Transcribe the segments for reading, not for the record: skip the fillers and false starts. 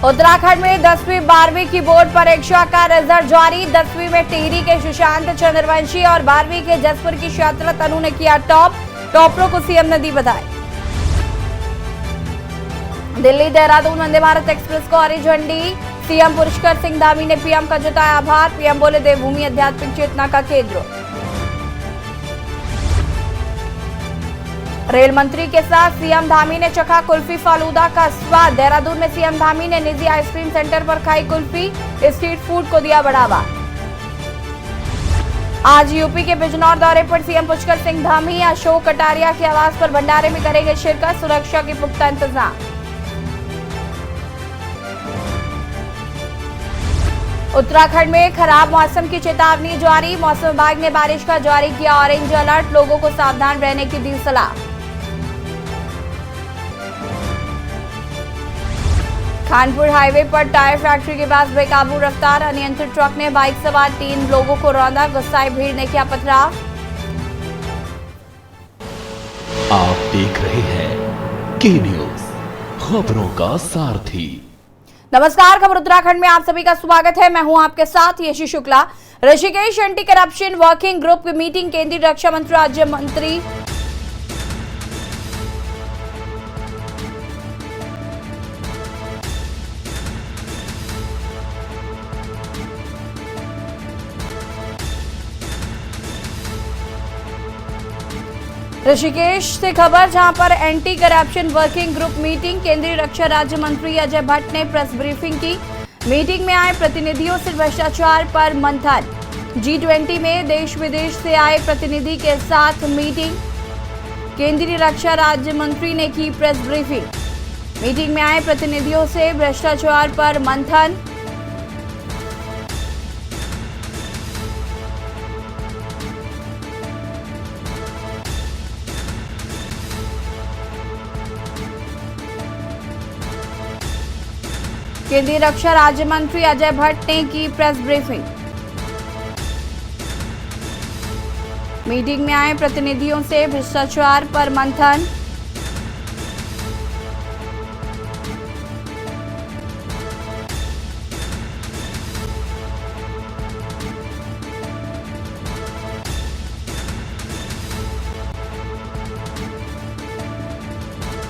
उत्तराखंड में 10वीं 12वीं की बोर्ड परीक्षा का रिजल्ट जारी। 10वीं में टिहरी के सुशांत चंद्रवंशी और 12वीं के जसपुर की छात्रा तनु ने किया टॉप। टॉपरों को सीएम ने दी बधाई। दिल्ली देहरादून वंदे भारत एक्सप्रेस को हरी झंडी। सीएम पुष्कर सिंह धामी ने पीएम का जताया आभार। पीएम बोले देवभूमि आध्यात्मिक चेतना का केंद्र। रेल मंत्री के साथ सीएम धामी ने चखा कुल्फी फालूदा का स्वाद। देहरादून में सीएम धामी ने निजी आइसक्रीम सेंटर पर खाई कुल्फी। स्ट्रीट फूड को दिया बढ़ावा। आज यूपी के बिजनौर दौरे पर सीएम पुष्कर सिंह धामी अशोक कटारिया के आवास पर भंडारे में करेंगे शिरकत। सुरक्षा के पुख्ता इंतजाम। उत्तराखंड में खराब मौसम की चेतावनी जारी। मौसम विभाग ने बारिश का जारी किया ऑरेंज अलर्ट। लोगों को सावधान रहने की दी सलाह। कानपुर हाईवे पर टायर फैक्ट्री के पास बेकाबू रफ्तार। अनियंत्रित ट्रक ने बाइक सवार 3 लोगों को रौंदा। गुस्साई भीड़ ने किया पथराव। आप देख रहे हैं के न्यूज, खबरों का सारथी। नमस्कार, खबर उत्तराखंड में आप सभी का स्वागत है। मैं हूं आपके साथ Yeshi Shukla. Rishikesh anti corruption working group की मीटिंग केंद्रीय रक्षा मंत्री राज्य मंत्री ऋषिकेश से खबर, जहां पर anti corruption working group meeting केंद्रीय रक्षा राज्य मंत्री अजय भट्ट ने प्रेस ब्रीफिंग की। मीटिंग में आए प्रतिनिधियों से भ्रष्टाचार पर मंथन। G20 में देश विदेश से आए प्रतिनिधि के साथ मीटिंग। केंद्रीय रक्षा राज्य मंत्री ने की प्रेस ब्रीफिंग। मीटिंग में आए प्रतिनिधियों से भ्रष्टाचार पर मंथन। केंद्रीय रक्षा राज्य मंत्री अजय भट्ट ने की प्रेस ब्रीफिंग। मीटिंग में आए प्रतिनिधियों से भ्रष्टाचार पर मंथन।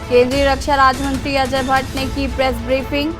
केंद्रीय रक्षा राज्य मंत्री अजय भट्ट ने की प्रेस ब्रीफिंग।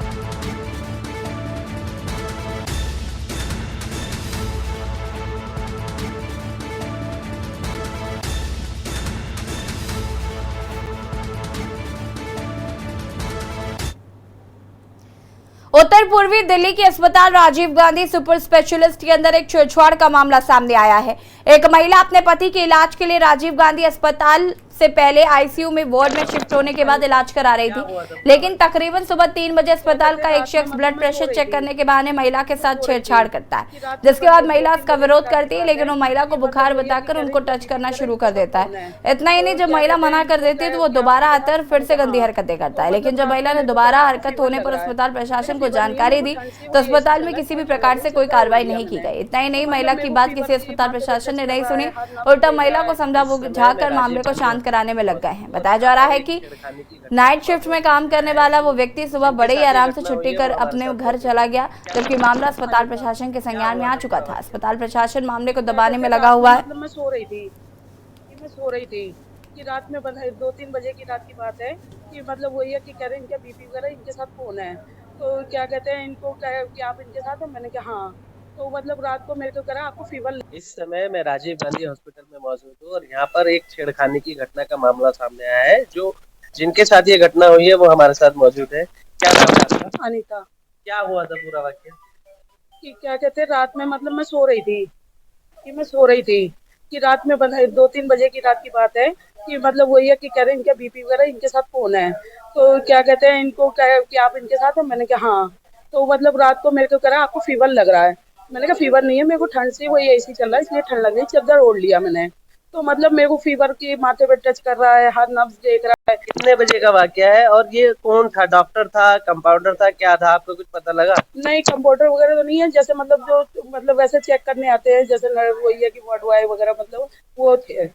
उत्तर पूर्वी दिल्ली के अस्पताल राजीव गांधी सुपर स्पेशलिस्ट के अंदर एक छेड़छाड़ का मामला सामने आया है। एक महिला अपने पति के इलाज के लिए राजीव गांधी अस्पताल से पहले आईसीयू में वार्ड में शिफ्ट होने के बाद इलाज करा रही थी, लेकिन तकरीबन सुबह 3 बजे अस्पताल का एक शख्स ब्लड प्रेशर चेक करने के बहाने महिला के साथ छेड़छाड़ करता है, जिसके बाद महिला उसका विरोध करती है, लेकिन वो महिला को बुखार बताकर उनको टच करना शुरू कर देता है। इतना ही नहीं, जब महिला मना कर देती है तो वो दोबारा आकर फिर से गंदी हरकतें करता है, लेकिन जब महिला ने दोबारा हरकत होने पर अस्पताल प्रशासन को जानकारी दी तो अस्पताल में किसी भी प्रकार से कोई कार्रवाई नहीं की गई। इतना ही नहीं, महिला की बात किसी अस्पताल प्रशासन ने नहीं सुनी, उल्टा महिला को समझा बुझाकर मामले को शांत कराने में लग गए हैं। बताया जा रहा है कि नाइट शिफ्ट में काम करने वाला वो व्यक्ति सुबह बड़े ही आराम से छुट्टी कर अपने घर चला गया, जबकि मामला अस्पताल प्रशासन के संज्ञान में आ चुका था। अस्पताल प्रशासन मामले को दबाने में लगा हुआ है। मैं सो रही थी कि रात में 2-3 बजे की रात की बात है कि मतलब वही है कि कह रहे इनका बीपी वगैरह इनके साथ फोन है, तो क्या कहते हैं इनको क्या आप इनके साथ हो? मैंने कहा हाँ। तो मतलब रात को मेरे को करा आपको फीवर। इस समय मैं राजीव गांधी हॉस्पिटल में मौजूद हूँ और यहाँ पर एक छेड़खानी की घटना का मामला सामने आया है। जो जिनके साथ ये घटना हुई है वो हमारे साथ मौजूद है। क्या नाम है आपका? अनीता। क्या हुआ था पूरा वाक्य? कि क्या कहते हैं रात में मतलब मैं सो रही थी कि रात में 2-3 बजे की रात की बात है कि मतलब वही है कि कह रहे इनका बीपी वगैरह इनके साथ फोन है, तो क्या कहते हैं इनको क्या आप इनके साथ हो? मैंने कहा हाँ। तो मतलब रात को मेरे को करा आपको फीवर लग रहा है। मैंने कहा फीवर नहीं है, मेरे को ठंड से वही एसी चल रहा है इसलिए ठंड लग रही, चादर ओढ़ लिया मैंने। तो मतलब मेरे को फीवर की माथे पे टच कर रहा है, हर नब्ज देख रहा है। कितने बजे का वाक्य है और ये कौन था? डॉक्टर था, कंपाउंडर था, क्या था? आपको कुछ पता लगा? नहीं, कंपाउंडर वगैरह तो नहीं है, जैसे मतलब जो मतलब वैसे चेक करने आते हैं, जैसे वही है कि वार्ड बॉय वगैरह मतलब वो थे।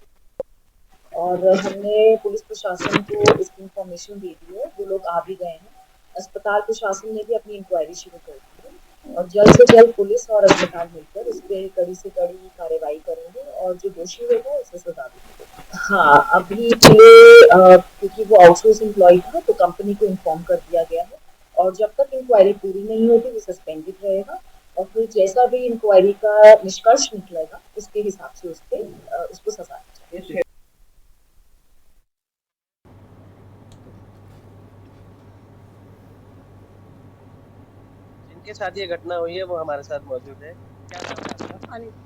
और हमने पुलिस प्रशासन को इसकी इंफॉर्मेशन दे दी है, वो लोग आ भी गए हैं अस्पताल प्रशासन ने भी अपनी इंक्वायरी शुरू कर दी है और जल्द से जल्द पुलिस और अस्पताल मिलकर इस पे कड़ी से कड़ी कार्रवाई करेंगे और जो दोषी होगा उसे सजा देंगे। हाँ, अभी के लिए क्योंकि वो आउटसोर्स एम्प्लॉय था तो कंपनी को इन्फॉर्म कर दिया गया है और जब तक इंक्वायरी पूरी नहीं होगी वो सस्पेंडेड रहेगा और फिर जैसा भी इंक्वायरी का निष्कर्ष निकलेगा उसके हिसाब से उसको सजा दी जाएगी। जिनके साथ ये घटना हुई है वो हमारे साथ मौजूद है। क्या नाम है आपका?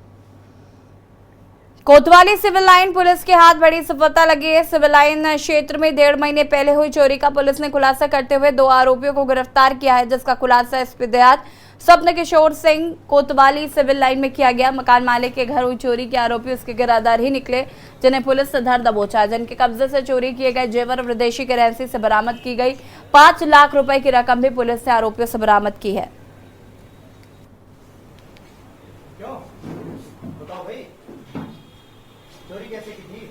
कोतवाली सिविल लाइन पुलिस के हाथ बड़ी सफलता लगी है। सिविल लाइन क्षेत्र में 1.5 महीने पहले हुई चोरी का पुलिस ने खुलासा करते हुए 2 आरोपियों को गिरफ्तार किया है, जिसका खुलासा एसपी देहात स्वप्न किशोर सिंह कोतवाली सिविल लाइन में किया गया। मकान मालिक के घर हुई चोरी के आरोपी उसके गिरफ्तार ही निकले, जिन्हें पुलिस ने धर दबोचा। जिनके कब्जे से चोरी किए गए जेवर और विदेशी करेंसी से बरामद की गई 5 लाख रुपए की रकम भी पुलिस ने आरोपियों से बरामद की है। बताओ भाई, चोरी कैसे की थी?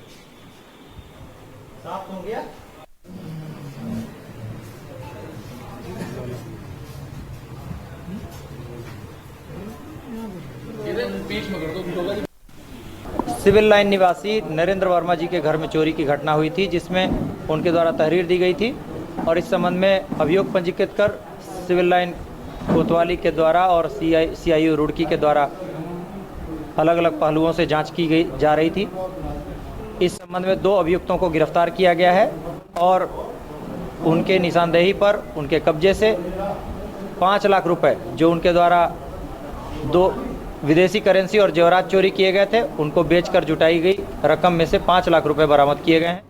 साफ हो गया? सिविल लाइन निवासी नरेंद्र वर्मा जी के घर में चोरी की घटना हुई थी, जिसमें उनके द्वारा तहरीर दी गई थी और इस संबंध में अभियोग पंजीकृत कर सिविल लाइन कोतवाली के द्वारा और CIU रुड़की के द्वारा अलग अलग पहलुओं से जांच की गई जा रही थी। इस संबंध में 2 अभियुक्तों को गिरफ्तार किया गया है और उनके निशानदेही पर उनके कब्जे से 5 लाख रुपए जो उनके द्वारा 2 विदेशी करेंसी और जेवरात चोरी किए गए थे उनको बेचकर जुटाई गई रकम में से 5 लाख रुपए बरामद किए गए हैं।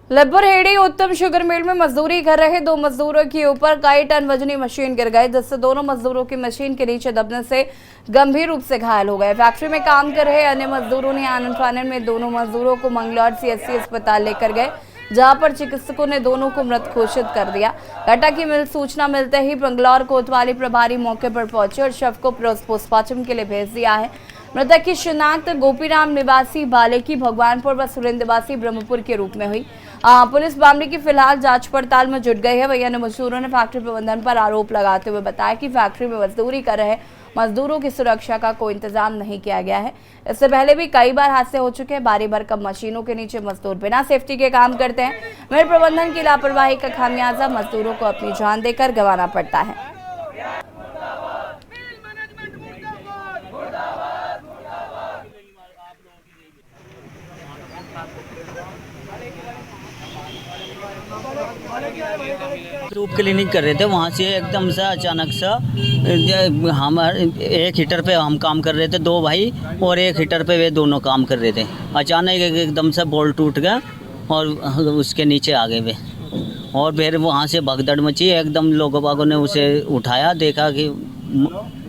लब्बरहेड़ी उत्तम शुगर मिल में मजदूरी कर रहे 2 मजदूरों के ऊपर कई टन वजनी मशीन गिर गई, जिससे दोनों मजदूरों की मशीन के नीचे दबने से गंभीर रूप से घायल हो गए। फैक्ट्री में काम कर रहे अन्य मजदूरों ने आनन फानन में दोनों मजदूरों को मंगलौर CSC अस्पताल लेकर गए, जहां पर चिकित्सकों ने दोनों को मृत घोषित कर दिया। घटना की सूचना मिलते ही बंगलौर कोतवाली प्रभारी मौके पर पहुंचे और शव को पोस्टमार्टम के लिए भेज दिया है। मृतक की शिनाख्त गोपीराम निवासी बालेकी भगवानपुर व सुरेंद्र निवासी ब्रह्मपुर के रूप में हुई। पुलिस मामले की फिलहाल जांच पड़ताल में जुट गई है। वहीं अन्य मजदूरों ने फैक्ट्री प्रबंधन पर आरोप लगाते हुए बताया कि फैक्ट्री में मजदूरी कर रहे मजदूरों की सुरक्षा का कोई इंतजाम नहीं किया गया है। इससे पहले भी कई बार हादसे हो चुके हैं। भारी भरकम मशीनों के नीचे मजदूर बिना सेफ्टी के काम करते हैं। मिल प्रबंधन की लापरवाही का खामियाजा मजदूरों को अपनी जान देकर गंवाना पड़ता है। ट्यूब क्लीनिंग कर रहे थे, वहाँ से एकदम से अचानक से हम एक हीटर पे हम काम कर रहे थे 2 भाई और एक हीटर पे वे दोनों काम कर रहे थे। अचानक एकदम से बोल्ट टूट गया और उसके नीचे आ गए वे और फिर वहाँ से भगदड़ मची। एकदम लोगों बागों ने उसे उठाया, देखा कि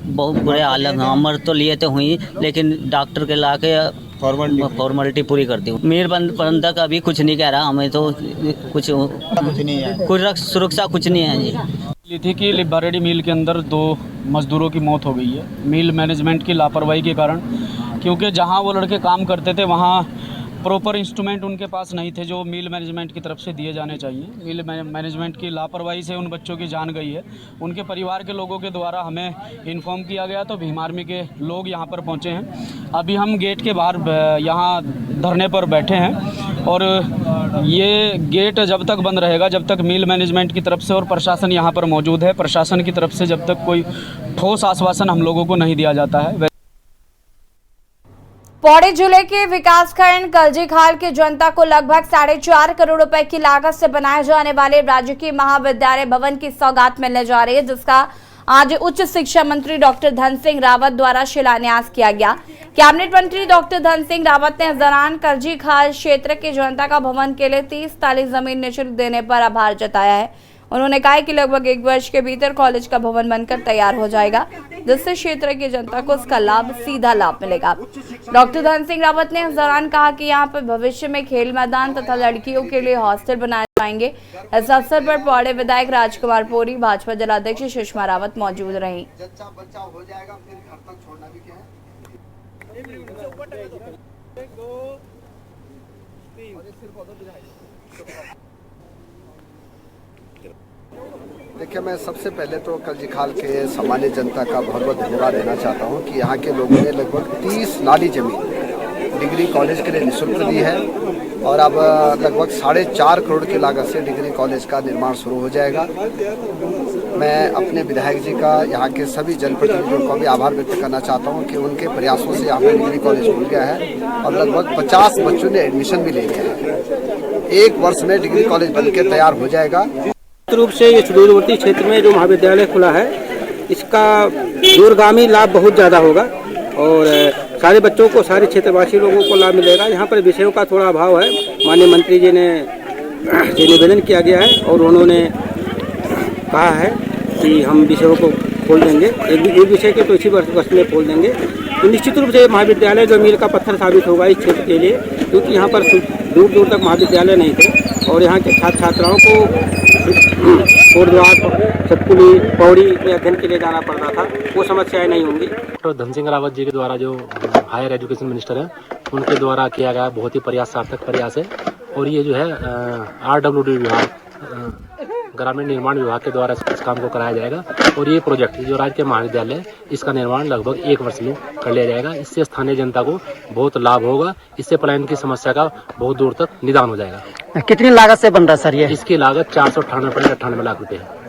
बहुत बुरे हालत, मर तो लिए तो हुई लेकिन डॉक्टर के ला के फॉर्मेलिटी पूरी कर दी। मीर प्रबंधक अभी कुछ नहीं कह रहा, हमें तो कुछ नहीं है, कुछ सुरक्षा कुछ नहीं है जी। ये थी कि लब्बरहेड़ी मिल के अंदर 2 मजदूरों की मौत हो गई है मिल मैनेजमेंट की लापरवाही के कारण, क्योंकि जहां वो लड़के काम करते थे वहां प्रॉपर इंस्ट्रूमेंट उनके पास नहीं थे जो मिल मैनेजमेंट की तरफ से दिए जाने चाहिए। मिल मैनेजमेंट की लापरवाही से उन बच्चों की जान गई है। उनके परिवार के लोगों के द्वारा हमें इन्फॉर्म किया गया तो भीम आर्मी के लोग यहाँ पर पहुँचे हैं। अभी हम गेट के बाहर यहाँ धरने पर बैठे हैं और ये गेट जब तक बंद रहेगा, जब तक मिल मैनेजमेंट की तरफ से और प्रशासन यहाँ पर मौजूद है, प्रशासन की तरफ से जब तक कोई ठोस आश्वासन हम लोगों को नहीं दिया जाता है। पौड़ी जिले के विकासखंड कलजीखाल की जनता को लगभग 4.5 करोड़ रुपए की लागत से बनाए जाने वाले राजकीय महाविद्यालय भवन की सौगात मिलने जा रही है, जिसका आज उच्च शिक्षा मंत्री डॉक्टर धन सिंह रावत द्वारा शिलान्यास किया गया। कैबिनेट मंत्री डॉक्टर धन सिंह रावत ने इस दौरान कलजीखाल क्षेत्र की जनता का भवन के लिए 30 ताली जमीन निःशुल्क देने पर आभार जताया है। उन्होंने कहा कि लगभग 1 वर्ष के भीतर कॉलेज का भवन बनकर तैयार हो जाएगा, जिससे क्षेत्र की जनता को इसका सीधा लाभ मिलेगा। डॉक्टर धन सिंह रावत ने इस दौरान कहा कि यहाँ पर भविष्य में खेल मैदान तथा लड़कियों के लिए हॉस्टल बनाए जाएंगे। इस अवसर पर पौड़ी विधायक राजकुमार पोरी, भाजपा जिलाध्यक्ष सुषमा रावत मौजूद रही। देखिए, मैं सबसे पहले तो कलजीखाल के सामान्य जनता का बहुत बहुत धन्यवाद देना चाहता हूं कि यहाँ के लोगों ने लगभग 30 नाली जमीन डिग्री कॉलेज के लिए निःशुल्क दी है और अब लगभग 4.5 करोड़ की लागत से डिग्री कॉलेज का निर्माण शुरू हो जाएगा। मैं अपने विधायक जी का, यहाँ के सभी जनप्रतिनिधियों का भी आभार व्यक्त करना चाहता हूँ कि उनके प्रयासों से यहाँ पे डिग्री कॉलेज खुल गया है और लगभग 50 बच्चों ने एडमिशन भी ले लिया है। 1 वर्ष में डिग्री कॉलेज बनकर तैयार हो जाएगा। रूप से ये सुदूरवर्ती क्षेत्र में जो महाविद्यालय खुला है, इसका दूरगामी लाभ बहुत ज़्यादा होगा और सारे बच्चों को, सारे क्षेत्रवासी लोगों को लाभ मिलेगा। यहाँ पर विषयों का थोड़ा अभाव है। माननीय मंत्री जी ने निवेदन किया गया है और उन्होंने कहा है कि हम विषयों को खोल देंगे, एक विषय के तो इसी वर्ष में खोल देंगे। तो निश्चित रूप से महाविद्यालय जो मील का पत्थर साबित होगा इस क्षेत्र के लिए, क्योंकि यहाँ पर दूर दूर तक महाविद्यालय नहीं थे और यहाँ के छात्र छात्राओं को कोटद्वार, सतपुली, पौड़ी में अध्ययन के लिए जाना पड़ता था। वो समस्याएं नहीं होंगी। डॉक्टर धन सिंह रावत जी के द्वारा, जो हायर एजुकेशन मिनिस्टर हैं, उनके द्वारा किया गया बहुत ही सार्थक प्रयास है और ये जो है RWD विभाग, ग्रामीण निर्माण विभाग के द्वारा इस काम को कराया जाएगा और ये प्रोजेक्ट जो राज्य के महाविद्यालय है, इसका निर्माण लगभग 1 वर्ष में कर लिया जाएगा। इससे स्थानीय जनता को बहुत लाभ होगा। इससे पलायन की समस्या का बहुत दूर तक निदान हो जाएगा। कितनी लागत से बन रहा है सर ये? इसकी लागत 498 लाख रुपए है।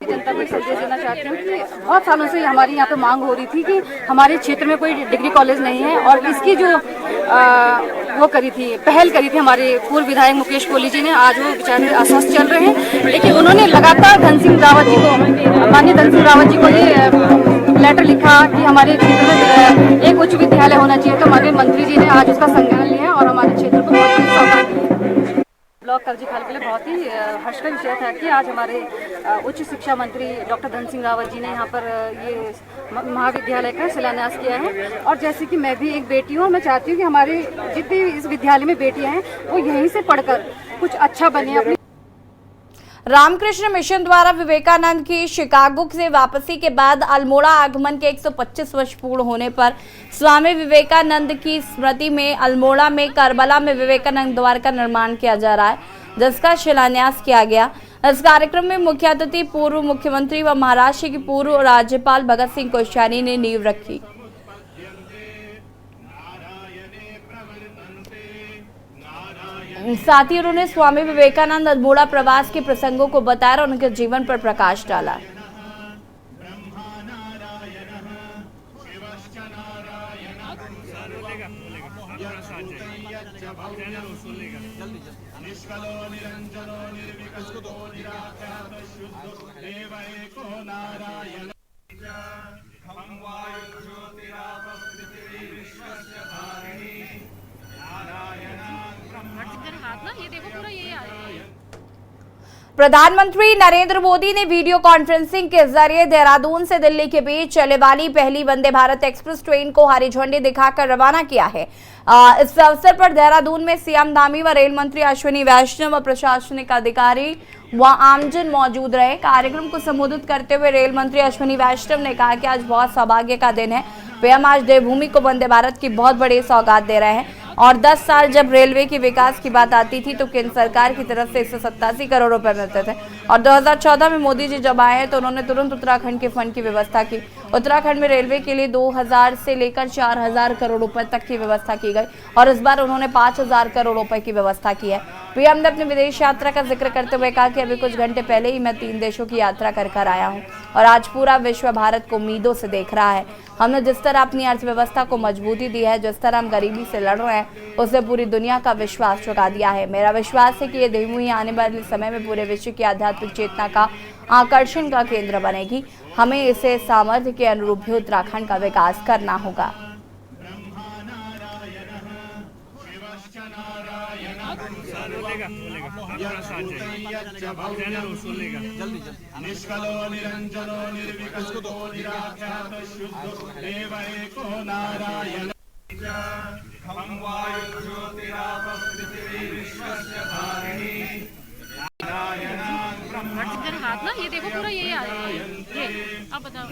जनता को संदेश देना चाहती हूँ कि बहुत सालों से हमारी यहाँ पे मांग हो रही थी कि हमारे क्षेत्र में कोई डिग्री कॉलेज नहीं है और इसकी जो वो करी थी, पहल करी थी हमारे पूर्व विधायक मुकेश कोहली जी ने। आज वो बेचारे अस्वस्थ चल रहे हैं, लेकिन उन्होंने लगातार माननीय धन सिंह रावत जी को ये लेटर लिखा कि हमारे क्षेत्र में एक उच्च विद्यालय होना चाहिए। तो हमारे मंत्री जी ने आज उसका संज्ञान लिया और हमारे क्षेत्र को बहुत बड़ी सौगात दी। ब्लॉक कलजीखाल के लिए बहुत ही हर्ष का विषय था कि आज हमारे उच्च शिक्षा मंत्री डॉक्टर धन सिंह रावत जी ने यहाँ पर ये महाविद्यालय का शिलान्यास किया है। और जैसे कि मैं भी एक बेटी हूँ, मैं चाहती हूँ कि हमारे जितनी इस विद्यालय में बेटियाँ हैं वो यहीं से पढ़कर कुछ अच्छा बने। अपनी रामकृष्ण मिशन द्वारा विवेकानंद की शिकागो से वापसी के बाद अल्मोड़ा आगमन के 125 वर्ष पूर्ण होने पर स्वामी विवेकानंद की स्मृति में अल्मोड़ा में करबला में विवेकानंद द्वार का निर्माण किया जा रहा है, जिसका शिलान्यास किया गया। इस कार्यक्रम में मुख्य अतिथि पूर्व मुख्यमंत्री व महाराष्ट्र की पूर्व राज्यपाल भगत सिंह कोश्यारी ने नींव रखी। साथ ही उन्होंने स्वामी विवेकानंद अल्मोड़ा प्रवास के प्रसंगों को बताया और उनके जीवन पर प्रकाश डाला। प्रधानमंत्री नरेंद्र मोदी ने वीडियो कॉन्फ्रेंसिंग के जरिए देहरादून से दिल्ली के बीच चलने वाली पहली वंदे भारत एक्सप्रेस ट्रेन को हरी झंडी दिखाकर रवाना किया है। इस अवसर पर देहरादून में सीएम धामी व रेल मंत्री अश्विनी वैष्णव व प्रशासनिक अधिकारी व आमजन मौजूद रहे। कार्यक्रम को संबोधित करते हुए रेल मंत्री अश्विनी वैष्णव ने कहा कि आज बहुत सौभाग्य का दिन है। पीएम आज देवभूमि को वंदे भारत की बहुत बड़ी सौगात दे रहे हैं और 10 साल जब रेलवे के विकास की बात आती थी तो केंद्र सरकार की तरफ से 187 करोड़ रुपए मिलते थे और 2014 में मोदी जी जब आए तो उन्होंने तुरंत उत्तराखंड के फंड की व्यवस्था की। उत्तराखंड में रेलवे के लिए 2000 से लेकर 4000 करोड़ रुपए तक की व्यवस्था की गई और इस बार उन्होंने 5000 करोड़ रुपए की व्यवस्था की है। पीएम ने अपनी विदेश यात्रा का जिक्र करते हुए कहा कि अभी कुछ घंटे पहले ही मैं 3 देशों की यात्रा कर आया हूँ और आज पूरा विश्व भारत को उम्मीदों से देख रहा है। हमने जिस तरह अपनी अर्थव्यवस्था को मजबूती दी है, जिस तरह हम गरीबी से लड़ रहे हैं, उससे पूरी दुनिया का विश्वास चुका दिया है। मेरा विश्वास है कि ये देवभूमि आने वाले समय में पूरे विश्व की आध्यात्मिक चेतना का आकर्षण का केंद्र बनेगी। हमें इसे सामर्थ्य के अनुरूप भी उत्तराखंड का विकास करना होगा। हाथ ना ये देखो पूरा ये आया है। ये अब बताओ।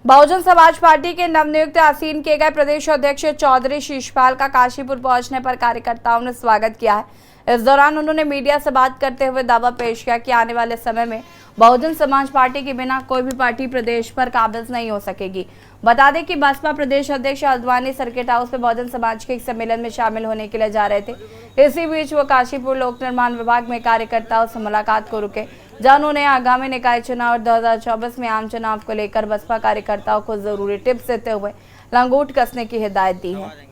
बहुजन समाज पार्टी के नवनियुक्त आसीन किए गए प्रदेश अध्यक्ष चौधरी शीशपाल का काशीपुर पहुंचने पर कार्यकर्ताओं ने स्वागत किया है। इस दौरान उन्होंने मीडिया से बात करते हुए दावा पेश किया कि आने वाले समय में बहुजन समाज पार्टी के बिना कोई भी पार्टी प्रदेश पर काबिज नहीं हो सकेगी। बता दें कि बसपा प्रदेश अध्यक्ष आडवाणी सर्किट हाउस में बहुजन समाज के एक सम्मेलन में शामिल होने के लिए जा रहे थे। इसी बीच वो काशीपुर लोक निर्माण विभाग में कार्यकर्ताओं से मुलाकात को रुके, जहां उन्होंने आगामी निकाय चुनाव और 2024 में आम चुनाव को लेकर बसपा कार्यकर्ताओं को जरूरी टिप्स देते हुए लंगोट कसने की हिदायत दी है।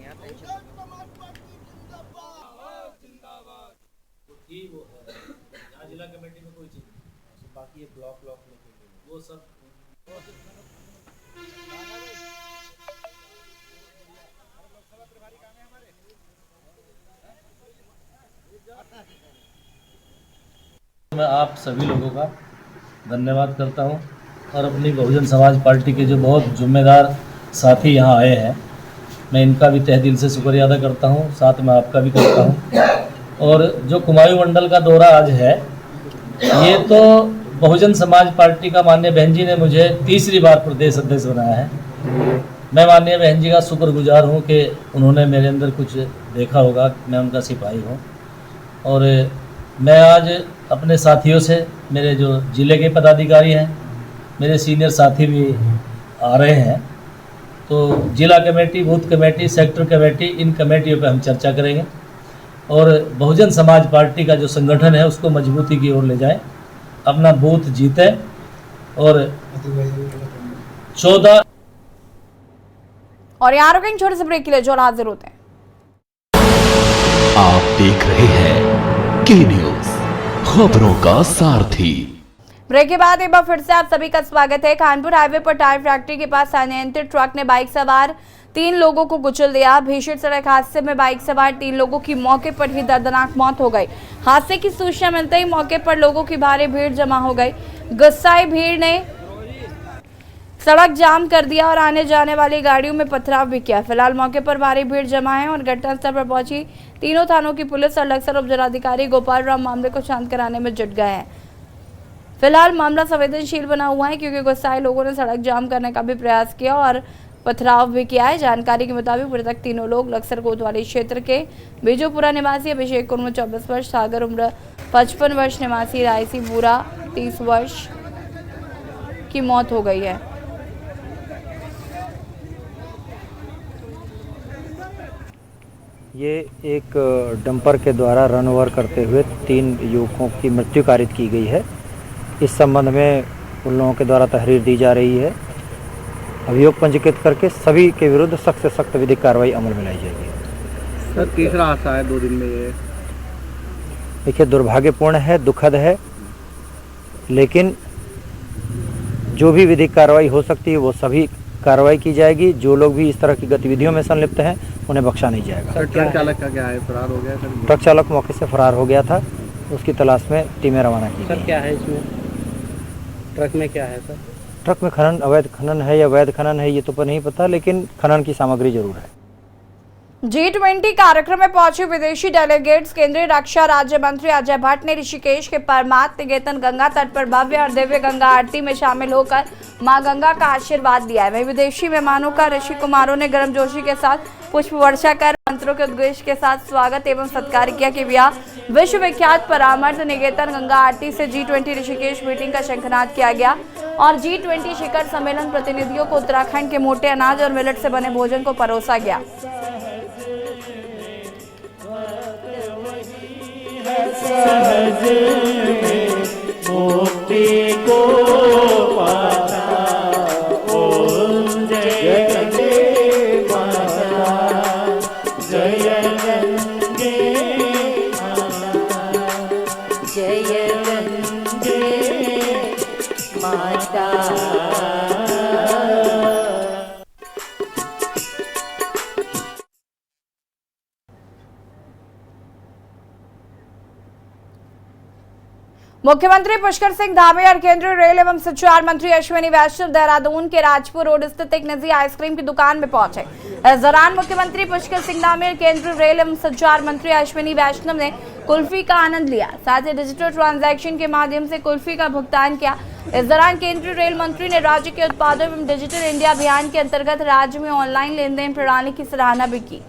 मैं आप सभी लोगों का धन्यवाद करता हूं और अपनी बहुजन समाज पार्टी के जो बहुत जिम्मेदार साथी यहां आए हैं, मैं इनका भी तहे दिल से शुक्रिया अदा करता हूं, साथ में आपका भी करता हूं। और जो कुमायूं मंडल का दौरा आज है, ये तो बहुजन समाज पार्टी का माननीय बहन जी ने मुझे तीसरी बार प्रदेश अध्यक्ष बनाया है। मैं माननीय बहन जी का शुक्रगुजार हूँ कि उन्होंने मेरे अंदर कुछ देखा होगा, मैं उनका सिपाही हूँ। और मैं आज अपने साथियों से, मेरे जो ज़िले के पदाधिकारी हैं, मेरे सीनियर साथी भी आ रहे हैं, तो जिला committee, booth committee, sector committee, इन कमेटियों पर हम चर्चा करेंगे और बहुजन समाज पार्टी का जो संगठन है उसको मजबूती की ओर ले जाएं, अपना बूथ जीते और 14 और यहाँ रुकेंगे छोटे से ब्रेक के लिए, जो हाजिर होते हैं। आप देख रहे हैं के न्यूज़, खबरों का सारथी। ब्रेक के बाद एक बार फिर से आप सभी का स्वागत है। कानपुर हाईवे पर टायर फैक्ट्री के पास अनियंत्रित ट्रक ने बाइक सवार 3 लोगों को कुचल दिया। भीषण सड़क हादसे में बाइक सवार 3 लोगों की मौके पर ही दर्दनाक मौत हो गई। हादसे की सूचना मिलते ही मौके पर लोगों की भारी भीड़ जमा हो गई। गुस्साई भीड़ ने सड़क जाम कर दिया और आने जाने वाली गाड़ियों में पथराव भी किया। फिलहाल मौके पर भारी भीड़ जमा है और घटनास्थल पर पहुंची तीनों थानों की पुलिस और लक्सर उपजिलाधिकारी गोपाल राम मामले को शांत कराने में जुट गए हैं। फिलहाल मामला संवेदनशील बना हुआ है क्योंकि गुस्साए लोगों ने सड़क जाम करने का भी प्रयास किया और पथराव भी किया है। जानकारी के मुताबिक मृतक तीनों लोग लक्सर कोतवाली क्षेत्र के बीजोपुरा निवासी अभिषेक उम्र 24 वर्ष, सागर उम्र 55 वर्ष निवासी, रायसी बूरा 30 वर्ष की मौत हो गई है। ये एक डंपर के द्वारा रन ओवर करते हुए 3 युवकों की मृत्यु कारित की गई है। इस संबंध में उन लोगों के द्वारा तहरीर दी जा रही है। अभियोग पंजीकृत करके सभी के विरुद्ध सख्त से सख्त विधिक कार्रवाई अमल में लाई जाएगी। सर, तीसरा हादसा है 2 दिन में ये। देखिए, दुर्भाग्यपूर्ण है, दुखद है, लेकिन जो भी विधिक कार्रवाई हो सकती है वो सभी कार्रवाई की जाएगी। जो लोग भी इस तरह की गतिविधियों में संलिप्त हैं उन्हें बख्शा नहीं जाएगा। सर, ट्रक चालक का क्या है, फरार हो गया? ट्रक चालक मौके से फरार हो गया था, उसकी तलाश में टीमें रवाना की। सर, क्या है इसमें, ट्रक में क्या है? सर, ट्रक में खनन, अवैध खनन है या वैध खनन है ये तो नहीं पता, लेकिन खनन की सामग्री जरूर है। G20 कार्यक्रम में पहुंचे विदेशी डेलीगेट्स केंद्रीय रक्षा राज्य मंत्री अजय भट्ट ने ऋषिकेश के परमार्थ निकेतन गंगा तट पर भव्य और दिव्य गंगा आरती में शामिल होकर मां गंगा का आशीर्वाद दिया है। वहीं विदेशी मेहमानों का ऋषि कुमारों ने गर्मजोशी के साथ पुष्प वर्षा कर मंत्रों के उद्घोष के साथ स्वागत एवं सत्कार किया कि यह विश्व विख्यात परामर्श निकेतन गंगा आरती से G20 ऋषिकेश मीटिंग का शंखनाद किया गया और G20 शिखर सम्मेलन प्रतिनिधियों को उत्तराखंड के मोटे अनाज और मिलेट से बने भोजन को परोसा गया। मुक्ति को पाता ओम जय गंगे माता, जय गंगे माता, जय गंगे माता। मुख्यमंत्री पुष्कर सिंह धामी और केंद्रीय रेल एवं संचार मंत्री अश्विनी वैष्णव देहरादून के राजपुर रोड स्थित एक निजी आइसक्रीम की दुकान में पहुंचे। इस दौरान मुख्यमंत्री पुष्कर सिंह धामी और केंद्रीय रेल एवं संचार मंत्री अश्विनी वैष्णव ने कुल्फी का आनंद लिया। साथ ही डिजिटल ट्रांजैक्शन के माध्यम से कुल्फी का भुगतान किया। इस दौरान केंद्रीय रेल मंत्री ने राज्य के उत्पादों एवं डिजिटल इंडिया अभियान के अंतर्गत राज्य में ऑनलाइन लेन देन प्रणाली की सराहना भी की।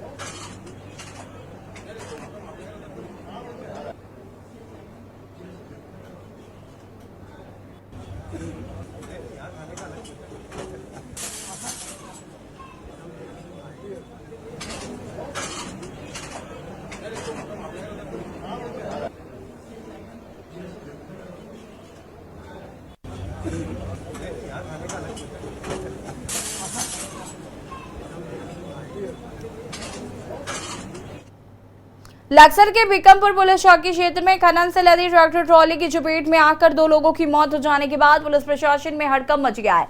लक्सर के बीकमपुर पुलिस चौकी क्षेत्र में खनन से लदी ट्रैक्टर ट्रॉली की चपेट में आकर 2 लोगों की मौत हो जाने के बाद पुलिस प्रशासन में हड़कंप मच गया है।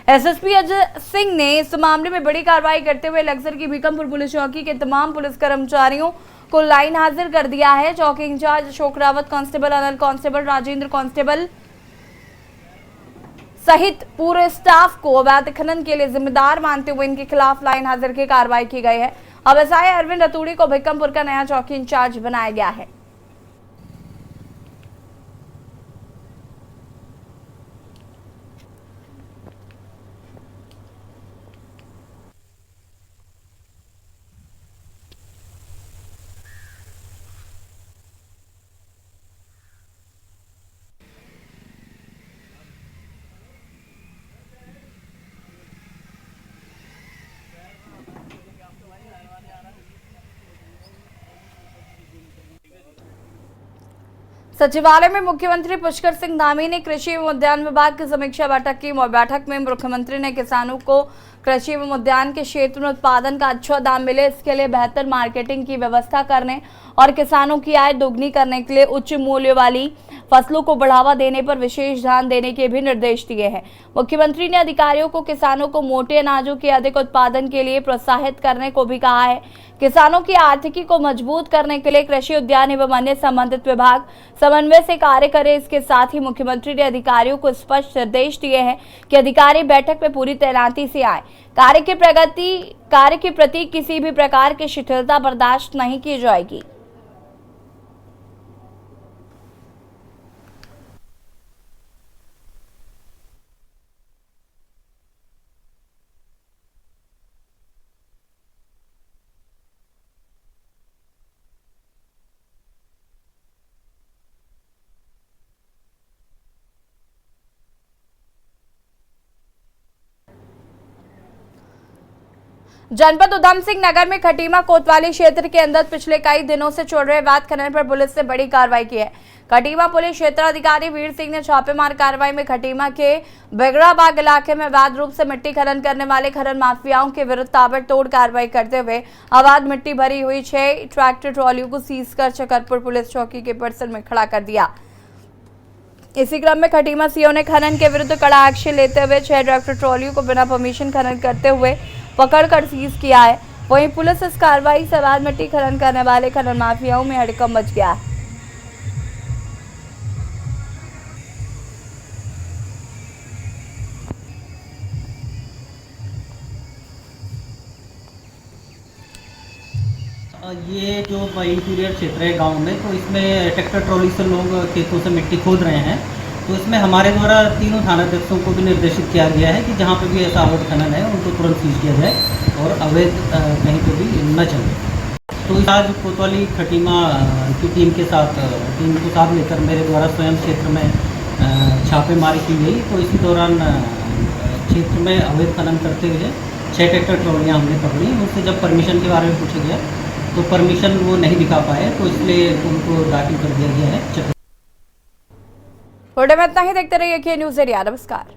एसएसपी अजय सिंह ने इस मामले में बड़ी कार्रवाई करते हुए लक्सर की बीकमपुर पुलिस चौकी के तमाम पुलिस कर्मचारियों को लाइन हाजिर कर दिया है। चौकी incharge Ashok Rawat, constable Anil, constable Rajendra, constable सहित पूरे स्टाफ को अवैध खनन के लिए जिम्मेदार मानते हुए इनके खिलाफ लाइन हाजिर की कार्रवाई की गई है। अब एसआई अरविंद रतूड़ी को बीकमपुर का नया चौकी इंचार्ज बनाया गया है। सचिवालय में मुख्यमंत्री पुष्कर सिंह धामी ने कृषि एवं उद्यान विभाग की समीक्षा बैठक की। बैठक में मुख्यमंत्री ने किसानों को कृषि एवं उद्यान के क्षेत्र में उत्पादन का अच्छा दाम मिले, इसके लिए बेहतर मार्केटिंग की व्यवस्था करने और किसानों की आय दोगुनी करने के लिए उच्च मूल्य वाली फसलों को बढ़ावा देने पर विशेष ध्यान देने के भी निर्देश दिए हैं। मुख्यमंत्री ने अधिकारियों को किसानों को मोटे अनाजों के अधिक उत्पादन के लिए प्रोत्साहित करने को भी कहा है। किसानों की आर्थिकी को मजबूत करने के लिए कृषि, उद्यान एवं अन्य संबंधित विभाग समन्वय से कार्य करें। इसके साथ ही मुख्यमंत्री ने अधिकारियों को स्पष्ट निर्देश दिए हैं कि अधिकारी बैठक में पूरी तैनाती से आए। कार्य के प्रति किसी भी प्रकार की शिथिलता बर्दाश्त नहीं की जाएगी। जनपद उधम सिंह नगर में खटीमा कोतवाली क्षेत्र के अंदर पिछले कई दिनों से चल रहे अवैध खनन पर पुलिस ने बड़ी कार्रवाई की है। खटीमा पुलिस क्षेत्राधिकारी वीर सिंह ने छापेमार कार्रवाई में खटीमा के बेगड़ाबाग इलाके में अवैध रूप से मिट्टी खनन करने वाले खनन माफियाओं के विरुद्ध ताबड़तोड़ कार्रवाई करते हुए अवैध मिट्टी भरी हुई 6 ट्रैक्टर ट्रॉलियों को सीज कर चकरपुर पुलिस चौकी के परिसर में खड़ा कर दिया। इसी क्रम में खटीमा सीओ ने खनन के विरुद्ध कड़ा एक्शन लेते हुए 6 ट्रैक्टर ट्रॉलियों को बिना परमिशन खनन करते हुए पकड़कर सीज किया है। वहीं पुलिस इस कार्रवाई से अवैध मिट्टी खनन करने वाले खनन माफियाओं में हड़कंप मच गया है। ये जो इंटीरियर क्षेत्र है गांव में, तो इसमें ट्रैक्टर ट्रॉली से लोग खेतों से मिट्टी खोद रहे हैं। तो इसमें हमारे द्वारा तीनों थानाध्यक्षों को भी निर्देशित किया गया है कि जहाँ पे भी ऐसा अवैध खनन है उनको तुरंत सीज किया जाए और अवैध कहीं पे भी न चले। तो आज कोतवाली खटीमा की टीम को साथ लेकर मेरे द्वारा स्वयं क्षेत्र में छापेमारी की गई। तो इसी दौरान क्षेत्र में अवैध खनन करते हुए 6 ट्रैक्टर ट्रॉलियाँ हमने पकड़ी। उनसे जब परमिशन के बारे में पूछा गया तो परमिशन वो नहीं दिखा पाए, तो इसलिए उनको दाखिल कर दिया गया है। में इतना ही। देखते रहिए के न्यूज़ एरिया। नमस्कार।